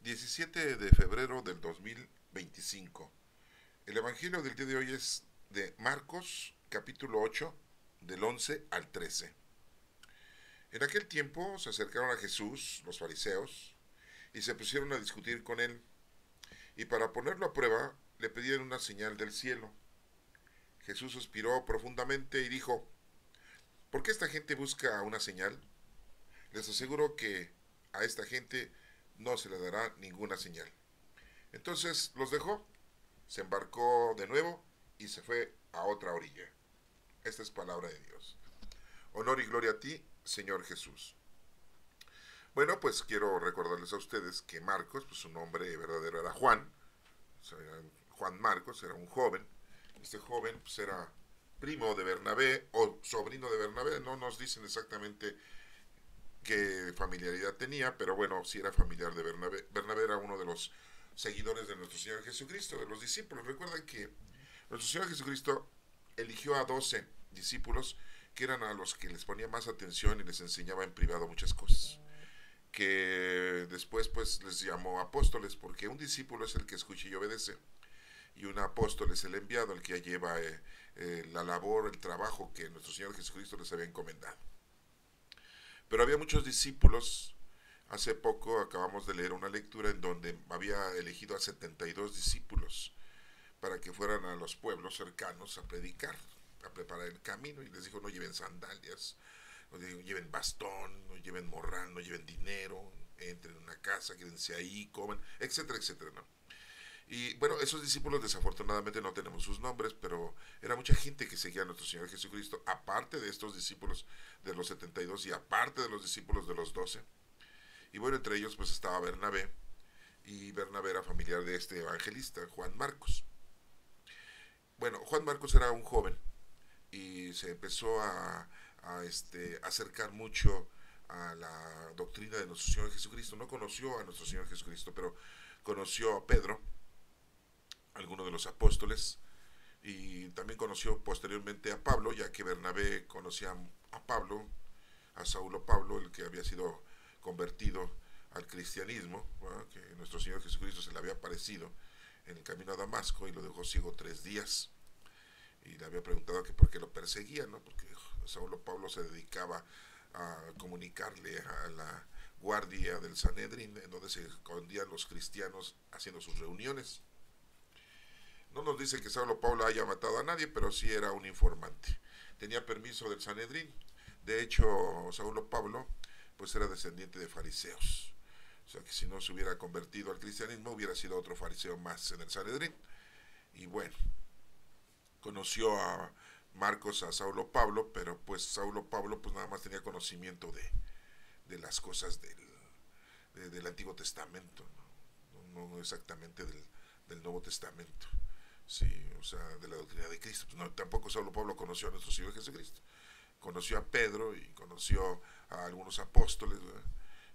17 de febrero del 2025. El Evangelio del día de hoy es de Marcos, capítulo 8, del 11 al 13. En aquel tiempo se acercaron a Jesús los fariseos y se pusieron a discutir con él, y para ponerlo a prueba le pedían una señal del cielo. Jesús suspiró profundamente y dijo: ¿Por qué esta gente busca una señal? Les aseguro que a esta gente no se le dará ninguna señal. Entonces los dejó, se embarcó de nuevo y se fue a otra orilla. Esta es palabra de Dios. Honor y gloria a ti, Señor Jesús. Bueno, pues quiero recordarles a ustedes que Marcos, pues su nombre verdadero era Juan. O sea, era Juan Marcos, era un joven. Este joven pues era primo de Bernabé o sobrino de Bernabé. No nos dicen exactamente qué familiaridad tenía, pero bueno, sí era familiar de Bernabé. Bernabé era uno de los seguidores de nuestro Señor Jesucristo, de los discípulos. Recuerden que nuestro Señor Jesucristo eligió a 12 discípulos que eran a los que les ponía más atención y les enseñaba en privado muchas cosas, que después pues les llamó apóstoles, porque un discípulo es el que escucha y obedece, y un apóstol es el enviado, el que lleva la labor, el trabajo que nuestro Señor Jesucristo les había encomendado. Pero había muchos discípulos. Hace poco acabamos de leer una lectura en donde había elegido a 72 discípulos para que fueran a los pueblos cercanos a predicar, a preparar el camino, y les dijo: no lleven sandalias, no lleven bastón, no lleven morral, no lleven dinero, entren en una casa, quédense ahí, coman, etcétera, etcétera, ¿no? Y bueno, esos discípulos desafortunadamente no tenemos sus nombres, pero era mucha gente que seguía a nuestro Señor Jesucristo, aparte de estos discípulos de los 72 y aparte de los discípulos de los 12. Y bueno, entre ellos pues estaba Bernabé, y Bernabé era familiar de este evangelista, Juan Marcos. Bueno, Juan Marcos era un joven y se empezó a acercar mucho a la doctrina de nuestro Señor Jesucristo. No conoció a nuestro Señor Jesucristo, pero conoció a Pedro, alguno de los apóstoles, y también conoció posteriormente a Pablo, ya que Bernabé conocía a Pablo, a Saulo Pablo, el que había sido convertido al cristianismo, ¿verdad? Que nuestro Señor Jesucristo se le había aparecido en el camino a Damasco y lo dejó ciego 3 días, y le había preguntado que por qué lo perseguía, ¿no? Porque Saulo Pablo se dedicaba a comunicarle a la guardia del Sanedrín, en donde se escondían los cristianos haciendo sus reuniones. No nos dice que Saulo Pablo haya matado a nadie, pero sí era un informante. Tenía permiso del Sanedrín. De hecho, Saulo Pablo pues era descendiente de fariseos. O sea que si no se hubiera convertido al cristianismo, hubiera sido otro fariseo más en el Sanedrín. Y bueno, conoció a Marcos a Saulo Pablo, pero pues Saulo Pablo pues nada más tenía conocimiento de las cosas del Antiguo Testamento, no exactamente del Nuevo Testamento. Sí, o sea, de la doctrina de Cristo. Pues no, tampoco Saulo Pablo conoció a nuestro Señor Jesucristo. Conoció a Pedro y conoció a algunos apóstoles, ¿verdad?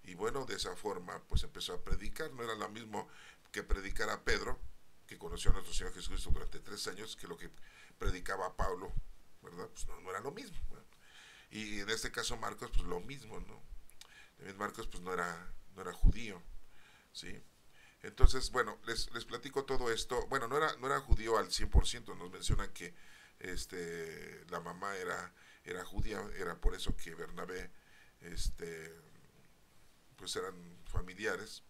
Y bueno, de esa forma pues empezó a predicar. No era lo mismo que predicar a Pedro, que conoció a nuestro Señor Jesucristo durante 3 años, que lo que predicaba a Pablo, ¿verdad? Pues no era lo mismo, ¿verdad? Y en este caso Marcos pues lo mismo, ¿no? También Marcos pues no era judío, ¿sí? Entonces, bueno, les platico todo esto. Bueno, no era judío al 100%. Nos mencionan que la mamá era judía. Era por eso que Bernabé, pues eran familiares,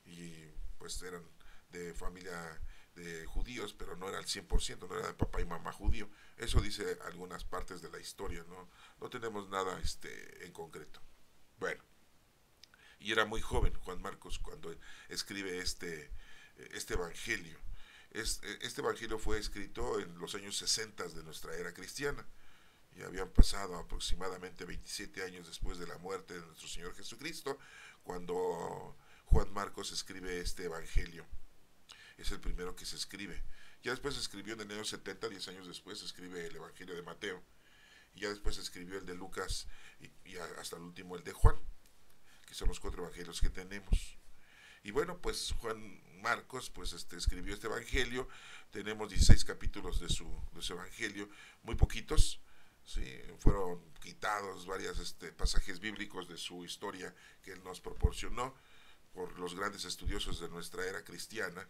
y pues eran de familia de judíos, pero no era al 100%, no era de papá y mamá judío. Eso dice algunas partes de la historia, no tenemos nada en concreto. Bueno, y era muy joven Juan Marcos cuando escribe este evangelio. Este evangelio fue escrito en los años 60 de nuestra era cristiana. Y habían pasado aproximadamente 27 años después de la muerte de nuestro Señor Jesucristo, cuando Juan Marcos escribe este evangelio. Es el primero que se escribe. Ya después se escribió en el año 70, 10 años después, se escribe el evangelio de Mateo. Y ya después se escribió el de Lucas y hasta el último el de Juan, que son los 4 evangelios que tenemos. Y bueno, pues Juan Marcos pues escribió este evangelio. Tenemos 16 capítulos de su evangelio, muy poquitos. Sí, fueron quitados varios pasajes bíblicos de su historia que él nos proporcionó. por los grandes estudiosos de nuestra era cristiana,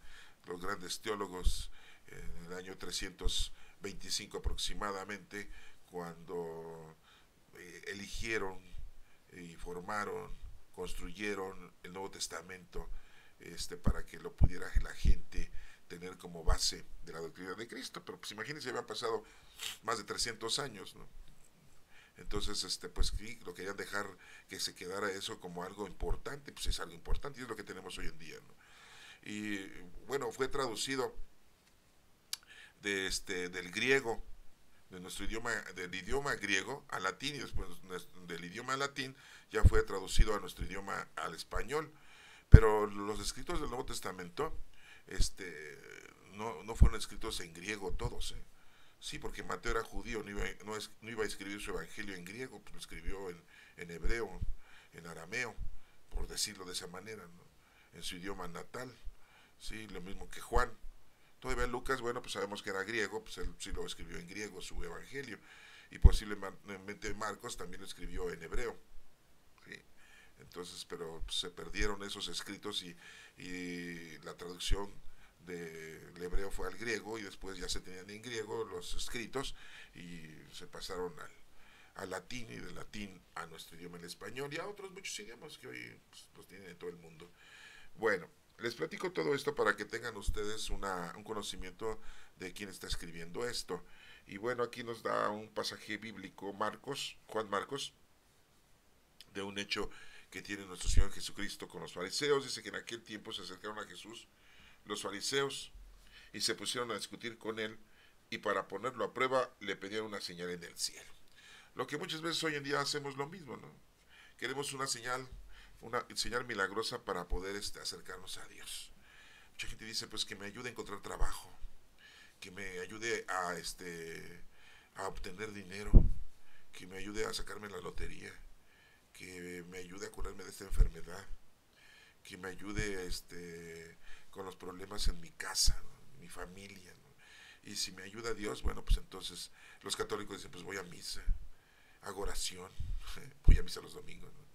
los grandes teólogos, en el año 325 aproximadamente, cuando eligieron y formaron, construyeron el Nuevo Testamento, para que lo pudiera la gente tener como base de la doctrina de Cristo. Pero pues imagínense, habían pasado más de 300 años, ¿no? Entonces, pues sí, lo querían dejar que se quedara eso como algo importante, pues es algo importante y es lo que tenemos hoy en día, ¿no? Y bueno, fue traducido del griego, de nuestro idioma, del idioma griego al latín, y después del idioma al latín ya fue traducido a nuestro idioma al español. Pero los escritos del Nuevo Testamento no fueron escritos en griego todos, ¿eh? Sí, porque Mateo era judío, no iba a escribir su evangelio en griego, pues lo escribió en hebreo, en arameo, por decirlo de esa manera, ¿no? En su idioma natal. Sí, lo mismo que Juan. Todavía Lucas, bueno, pues sabemos que era griego, pues él sí lo escribió en griego, su evangelio. Y posiblemente Marcos también lo escribió en hebreo. ¿Sí? Entonces, pero pues, se perdieron esos escritos y la traducción del hebreo fue al griego y después ya se tenían en griego los escritos y se pasaron al latín y del latín a nuestro idioma, el español, y a otros muchos idiomas que hoy pues, los tienen en todo el mundo. Bueno, les platico todo esto para que tengan ustedes un conocimiento de quién está escribiendo esto. Y bueno, aquí nos da un pasaje bíblico, Juan Marcos, de un hecho que tiene nuestro Señor Jesucristo con los fariseos. Dice que en aquel tiempo se acercaron a Jesús los fariseos y se pusieron a discutir con él, y para ponerlo a prueba le pedían una señal en el cielo. Lo que muchas veces hoy en día hacemos lo mismo, ¿no? Queremos una señal milagrosa para poder acercarnos a Dios. Mucha gente dice, pues que me ayude a encontrar trabajo, que me ayude a obtener dinero, que me ayude a sacarme la lotería, que me ayude a curarme de esta enfermedad, que me ayude con los problemas en mi casa, ¿no? En mi familia, ¿no? Y si me ayuda Dios, bueno, pues entonces los católicos dicen, pues voy a misa, hago oración, voy a misa los domingos, ¿no?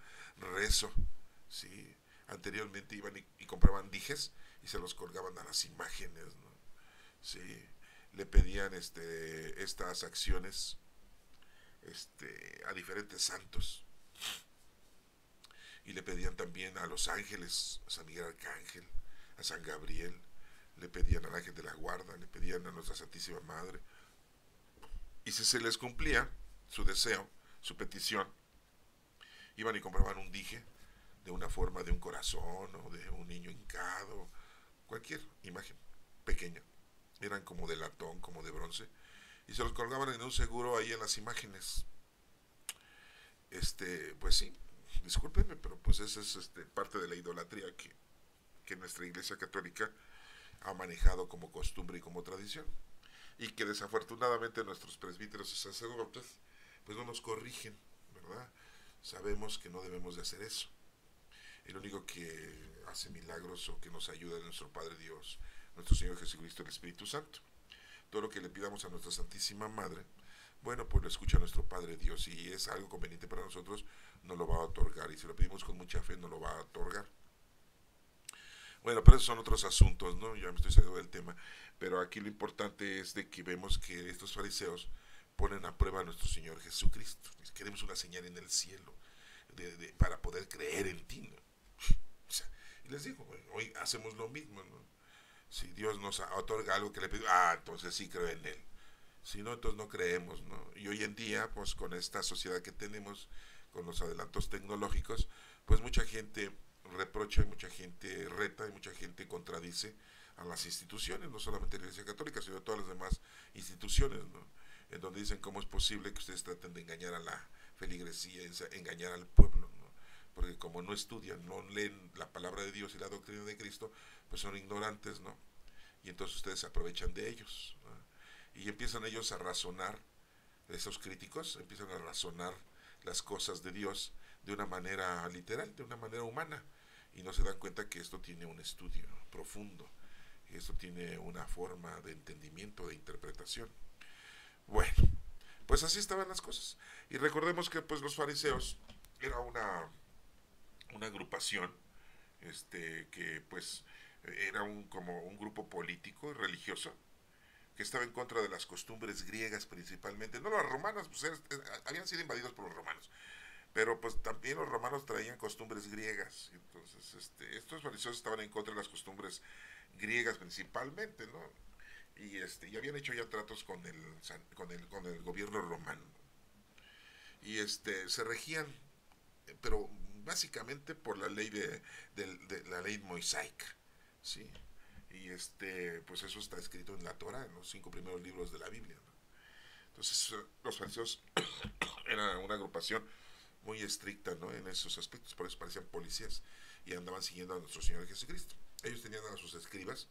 Rezo, ¿sí? Anteriormente iban y compraban dijes y se los colgaban a las imágenes, ¿no? Sí, le pedían estas acciones a diferentes santos, y le pedían también a los ángeles, a San Miguel Arcángel, a San Gabriel, le pedían al ángel de la guarda, le pedían a nuestra Santísima Madre, y si se les cumplía su deseo, su petición, iban y compraban un dije de una forma de un corazón o de un niño hincado, cualquier imagen pequeña, eran como de latón, como de bronce, y se los colgaban en un seguro ahí en las imágenes. Pues sí, discúlpenme, pero pues esa es parte de la idolatría que nuestra Iglesia Católica ha manejado como costumbre y como tradición, y que desafortunadamente nuestros presbíteros y sacerdotes pues no nos corrigen, ¿verdad? Sabemos que no debemos de hacer eso. El único que hace milagros o que nos ayuda es nuestro Padre Dios, nuestro Señor Jesucristo, el Espíritu Santo. Todo lo que le pidamos a nuestra Santísima Madre, bueno, pues lo escucha nuestro Padre Dios, y es algo conveniente para nosotros, nos lo va a otorgar, y si lo pedimos con mucha fe, nos lo va a otorgar. Bueno, pero esos son otros asuntos, ¿no? Ya me estoy saliendo del tema, pero aquí lo importante es de que vemos que estos fariseos ponen a prueba a nuestro Señor Jesucristo. Queremos una señal en el cielo para poder creer en ti, ¿no? O sea, y les digo, bueno, hoy hacemos lo mismo, ¿no? Si Dios nos otorga algo que le pedimos, entonces sí creo en Él. Si no, entonces no creemos, ¿no? Y hoy en día, pues con esta sociedad que tenemos, con los adelantos tecnológicos, pues mucha gente reprocha, y mucha gente reta, y mucha gente contradice a las instituciones, no solamente la Iglesia Católica, sino todas las demás instituciones, ¿no? En donde dicen cómo es posible que ustedes traten de engañar a la feligresía, engañar al pueblo, ¿no? Porque como no estudian, no leen la palabra de Dios y la doctrina de Cristo, pues son ignorantes, ¿no? Y entonces ustedes se aprovechan de ellos, ¿no? Y empiezan ellos a razonar, esos críticos empiezan a razonar las cosas de Dios de una manera literal, de una manera humana, y no se dan cuenta que esto tiene un estudio profundo, y esto tiene una forma de entendimiento, de interpretación. Bueno, pues así estaban las cosas. Y recordemos que pues los fariseos era una agrupación que pues era como un grupo político y religioso que estaba en contra de las costumbres griegas principalmente, no las romanas, pues habían sido invadidos por los romanos, pero pues también los romanos traían costumbres griegas, entonces estos fariseos estaban en contra de las costumbres griegas principalmente, ¿no? Y habían hecho ya tratos con el gobierno romano, y se regían, pero básicamente por la ley de la ley mosaica, ¿sí? Y pues eso está escrito en la Torah, en los 5 primeros libros de la Biblia, ¿no? Entonces los fariseos eran una agrupación muy estricta, ¿no? En esos aspectos, por eso parecían policías y andaban siguiendo a nuestro Señor Jesucristo. Ellos tenían a sus escribas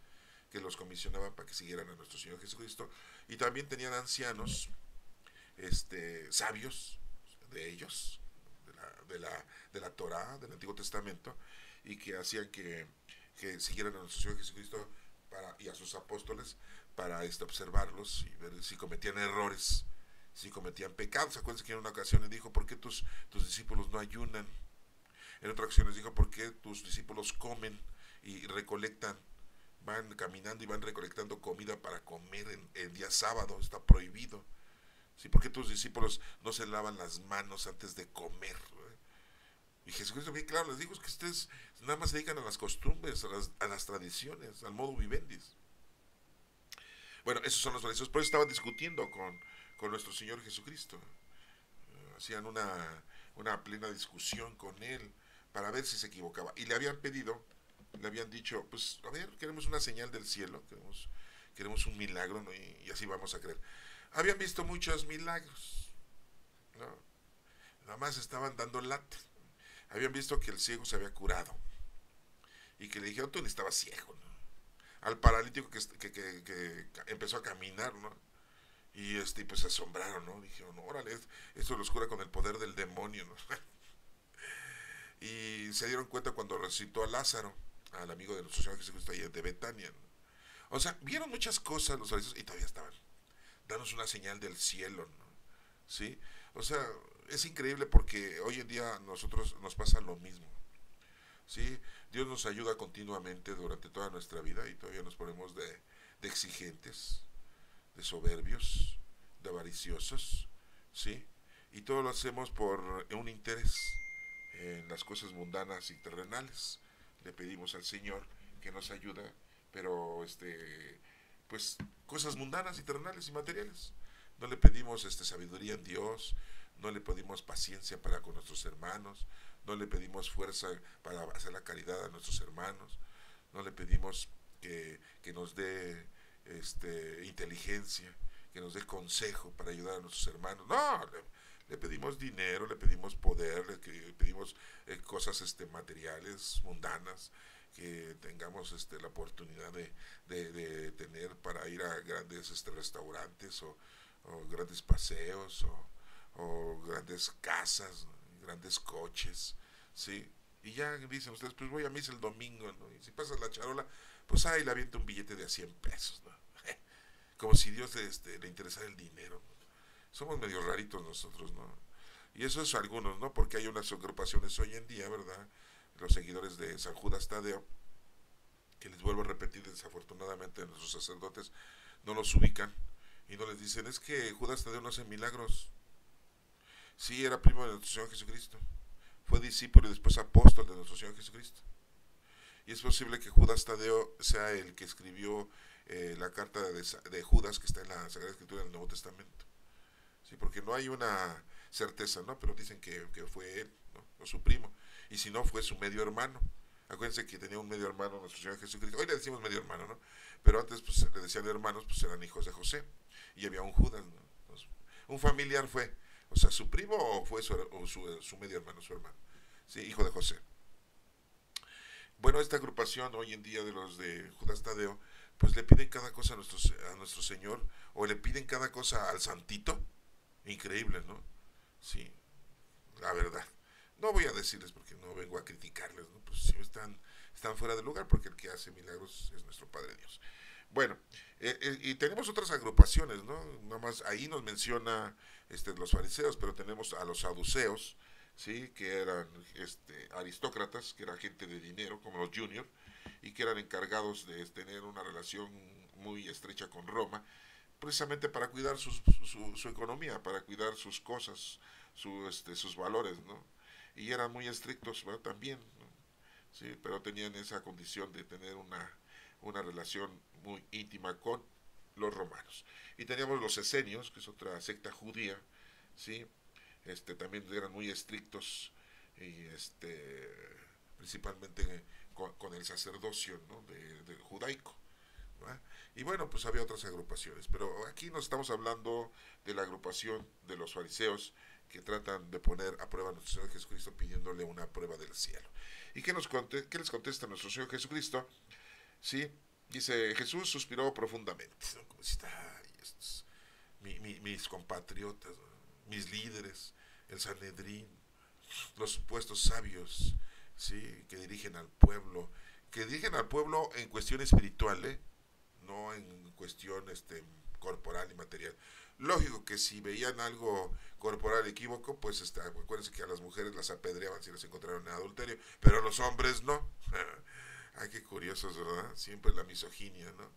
que los comisionaban para que siguieran a nuestro Señor Jesucristo, y también tenían ancianos, sabios de ellos, de la Torah, del Antiguo Testamento, y que hacían que siguieran a nuestro Señor Jesucristo y a sus apóstoles para observarlos y ver si cometían errores, si cometían pecados. Acuérdense que en una ocasión les dijo: ¿por qué tus discípulos no ayunan? En otra ocasión les dijo: ¿por qué tus discípulos comen y recolectan, van caminando y van recolectando comida para comer en día sábado? Está prohibido. ¿Sí? ¿Por qué tus discípulos no se lavan las manos antes de comer? Y Jesucristo bien claro les dijo: es que ustedes nada más se dedican a las costumbres, a las tradiciones, al modo vivendis. Bueno, esos son los fariseos, por eso estaban discutiendo con nuestro Señor Jesucristo. Hacían una plena discusión con él para ver si se equivocaba. Y le habían pedido, le habían dicho: pues a ver, queremos una señal del cielo, queremos un milagro, ¿no? Y así vamos a creer. Habían visto muchos milagros, ¿no? Nada más estaban dando lata. Habían visto que el ciego se había curado y que le dijeron: tú ni estabas ciego, ¿no? Al paralítico que empezó a caminar, ¿no? Y pues se asombraron, ¿no? Dijeron: órale, esto los cura con el poder del demonio, ¿no? Y se dieron cuenta cuando resucitó a Lázaro, al amigo de nuestro Señor Jesucristo de Betania, ¿no? O sea, vieron muchas cosas los fariseos y todavía estaban. Danos una señal del cielo, ¿no? ¿Sí? O sea, es increíble porque hoy en día a nosotros nos pasa lo mismo. ¿Sí? Dios nos ayuda continuamente durante toda nuestra vida y todavía nos ponemos de exigentes, de soberbios, de avariciosos, ¿sí? Y todo lo hacemos por un interés en las cosas mundanas y terrenales. Le pedimos al Señor que nos ayude, pero pues cosas mundanas y terrenales y materiales. No le pedimos sabiduría en Dios, no le pedimos paciencia para con nuestros hermanos, no le pedimos fuerza para hacer la caridad a nuestros hermanos, no le pedimos que nos dé inteligencia, que nos dé consejo para ayudar a nuestros hermanos. No, le pedimos dinero, le pedimos poder, le pedimos cosas materiales, mundanas, que tengamos la oportunidad de tener para ir a grandes restaurantes o grandes paseos o grandes casas, ¿no? Grandes coches, ¿sí? Y ya dicen ustedes: pues voy a misa el domingo, ¿no? Y si pasas la charola, pues ahí le avienta un billete de a 100 pesos, ¿no? Como si Dios le interesara el dinero, ¿no? Somos medio raritos nosotros, ¿no? Y eso es algunos, ¿no? Porque hay unas agrupaciones hoy en día, ¿verdad? Los seguidores de San Judas Tadeo, que les vuelvo a repetir, desafortunadamente nuestros sacerdotes no los ubican y no les dicen: es que Judas Tadeo no hace milagros. Sí, era primo de nuestro Señor Jesucristo, fue discípulo y después apóstol de nuestro Señor Jesucristo. Y es posible que Judas Tadeo sea el que escribió la carta de Judas, que está en la Sagrada Escritura del Nuevo Testamento. Sí, porque no hay una certeza, ¿no? Pero dicen que fue él, ¿no? O su primo. Y si no, fue su medio hermano. Acuérdense que tenía un medio hermano nuestro Señor Jesucristo. Hoy le decimos medio hermano, ¿no? Pero antes pues le decían hermanos, pues eran hijos de José. Y había un Judas, ¿no? Entonces, un familiar fue, o sea, su primo o fue su medio hermano, su hermano. Sí, hijo de José. Bueno, esta agrupación hoy en día de los de Judas Tadeo, pues le piden cada cosa a nuestro Señor, o le piden cada cosa al santito. Increíble, ¿no? Sí, la verdad. No voy a decirles porque no vengo a criticarles, ¿no? Pues sí están fuera de lugar, porque el que hace milagros es nuestro Padre Dios. Bueno, y tenemos otras agrupaciones, ¿no? Nada más ahí nos menciona los fariseos, pero tenemos a los saduceos, ¿sí? Que eran aristócratas, que era gente de dinero, como los juniors, y que eran encargados de tener una relación muy estrecha con Roma, precisamente para cuidar su economía, para cuidar sus cosas, sus valores, ¿no? Y eran muy estrictos, ¿verdad? También, ¿no? Sí, pero tenían esa condición de tener una relación muy íntima con los romanos. Y teníamos los esenios, que es otra secta judía, ¿sí? También eran muy estrictos y principalmente con el sacerdocio, ¿no? de judaico, ¿verdad? Y bueno, pues había otras agrupaciones, pero aquí nos estamos hablando de la agrupación de los fariseos que tratan de poner a prueba a nuestro Señor Jesucristo pidiéndole una prueba del cielo. ¿Y qué les contesta nuestro Señor Jesucristo? Sí, dice, Jesús suspiró profundamente, ¿no? Como si, ay, estos, mis compatriotas, ¿no? Mis líderes, el Sanedrín, los supuestos sabios, ¿sí? Que dirigen al pueblo en cuestión espiritual, ¿eh? No en cuestión corporal y material. Lógico que si veían algo corporal equívoco, pues acuérdense que a las mujeres las apedreaban si las encontraron en adulterio, pero a los hombres no. Ay, qué curiosos, ¿verdad? Siempre la misoginia, ¿no?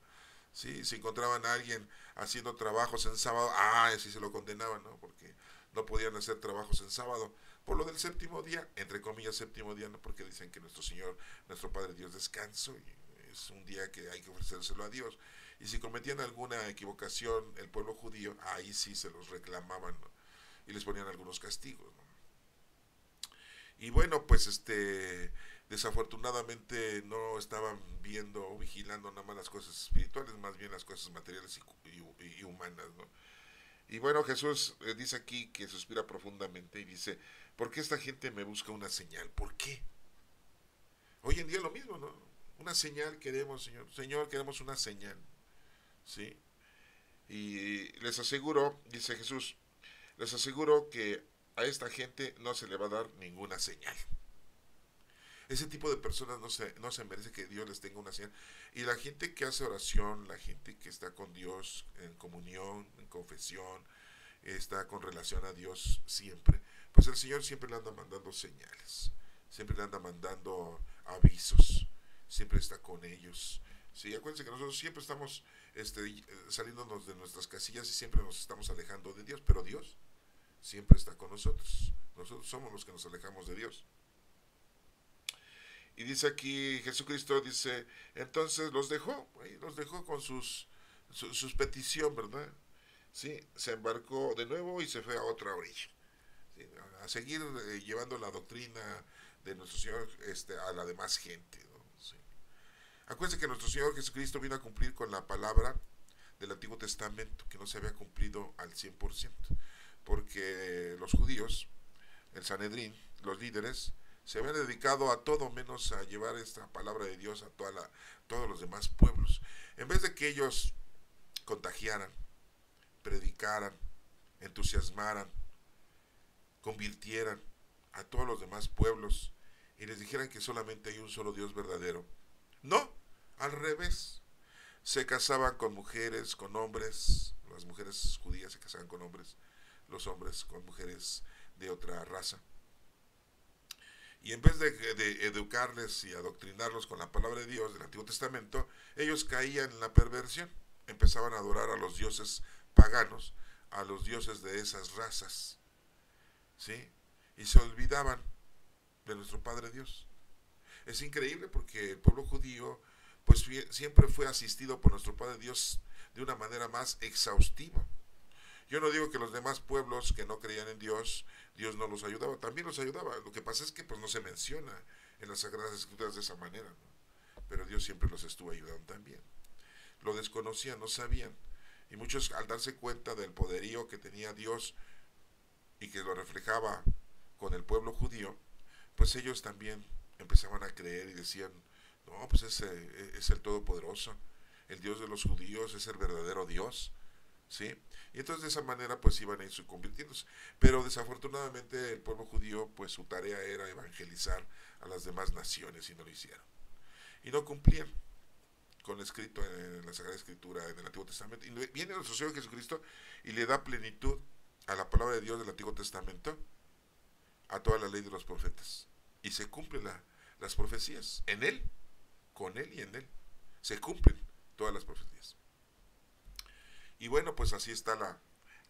Sí, si encontraban a alguien haciendo trabajos en sábado, sí se lo condenaban, ¿no? Porque no podían hacer trabajos en sábado. Por lo del séptimo día, entre comillas séptimo día, ¿no? Porque dicen que nuestro Señor, nuestro Padre Dios descanso y es un día que hay que ofrecérselo a Dios. Y si cometían alguna equivocación el pueblo judío, ahí sí se los reclamaban, ¿no? Y les ponían algunos castigos, ¿no? Y bueno, pues desafortunadamente no estaban viendo o vigilando nada más las cosas espirituales, más bien las cosas materiales y humanas, ¿no? Y bueno, Jesús dice aquí que suspira profundamente y dice, ¿por qué esta gente me busca una señal? ¿Por qué? Hoy en día lo mismo, ¿no? Una señal queremos, Señor. Señor, queremos una señal, ¿sí? Y les aseguro, dice Jesús, les aseguro que a esta gente no se le va a dar ninguna señal. Ese tipo de personas no se merece que Dios les tenga una señal. Y la gente que hace oración, la gente que está con Dios en comunión, en confesión, está con relación a Dios siempre, pues el Señor siempre le anda mandando señales, siempre le anda mandando avisos, siempre está con ellos. Sí, acuérdense que nosotros siempre estamos saliéndonos de nuestras casillas y siempre nos estamos alejando de Dios, pero Dios siempre está con nosotros. Nosotros somos los que nos alejamos de Dios. Y dice aquí Jesucristo, dice, entonces los dejó con sus petición, ¿verdad? Sí, se embarcó de nuevo y se fue a otra orilla. ¿Sí? A seguir llevando la doctrina de nuestro Señor a la demás gente, ¿no? Sí. Acuérdense que nuestro Señor Jesucristo vino a cumplir con la palabra del Antiguo Testamento, que no se había cumplido al 100%, porque los judíos, el Sanedrín, los líderes, se habían dedicado a todo menos a llevar esta palabra de Dios a todos los demás pueblos. En vez de que ellos contagiaran, predicaran, entusiasmaran, convirtieran a todos los demás pueblos y les dijeran que solamente hay un solo Dios verdadero. No, al revés. Se casaban con mujeres, con hombres, las mujeres judías se casaban con hombres, los hombres con mujeres de otra raza. Y en vez de educarles y adoctrinarlos con la palabra de Dios del Antiguo Testamento, ellos caían en la perversión. Empezaban a adorar a los dioses paganos, a los dioses de esas razas, ¿sí? Y se olvidaban de nuestro Padre Dios. Es increíble porque el pueblo judío pues siempre fue asistido por nuestro Padre Dios de una manera más exhaustiva. Yo no digo que los demás pueblos que no creían en Dios, Dios no los ayudaba, también los ayudaba. Lo que pasa es que pues no se menciona en las Sagradas Escrituras de esa manera, ¿no? Pero Dios siempre los estuvo ayudando también. Lo desconocían, no sabían. Y muchos al darse cuenta del poderío que tenía Dios y que lo reflejaba con el pueblo judío, pues ellos también empezaban a creer y decían, no, pues es el Todopoderoso, el Dios de los judíos es el verdadero Dios, ¿sí? Y entonces de esa manera pues iban a ir convirtiéndose. Pero desafortunadamente el pueblo judío pues su tarea era evangelizar a las demás naciones y no lo hicieron. Y no cumplían con lo escrito en la Sagrada Escritura, en el Antiguo Testamento. Y viene nuestro Señor Jesucristo y le da plenitud a la palabra de Dios del Antiguo Testamento a toda la ley de los profetas. Y se cumplen las profecías. En Él, con Él y en Él. Se cumplen todas las profecías. Y bueno, pues así está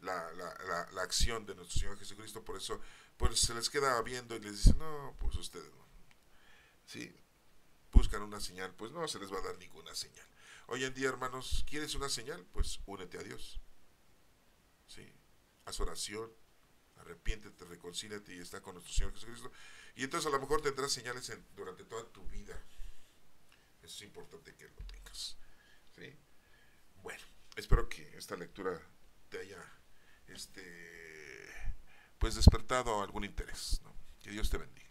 la acción de nuestro Señor Jesucristo. Por eso pues se les queda viendo y les dice, no, pues ustedes no. Sí, buscan una señal, pues no se les va a dar ninguna señal. Hoy en día, hermanos, ¿quieres una señal? Pues únete a Dios. ¿Sí? Haz oración, arrepiéntete, reconcíliate y está con nuestro Señor Jesucristo. Y entonces a lo mejor tendrás señales durante toda tu vida. Eso es importante que lo tengas. ¿Sí? Bueno, espero que esta lectura te haya pues despertado algún interés, ¿no? Que Dios te bendiga.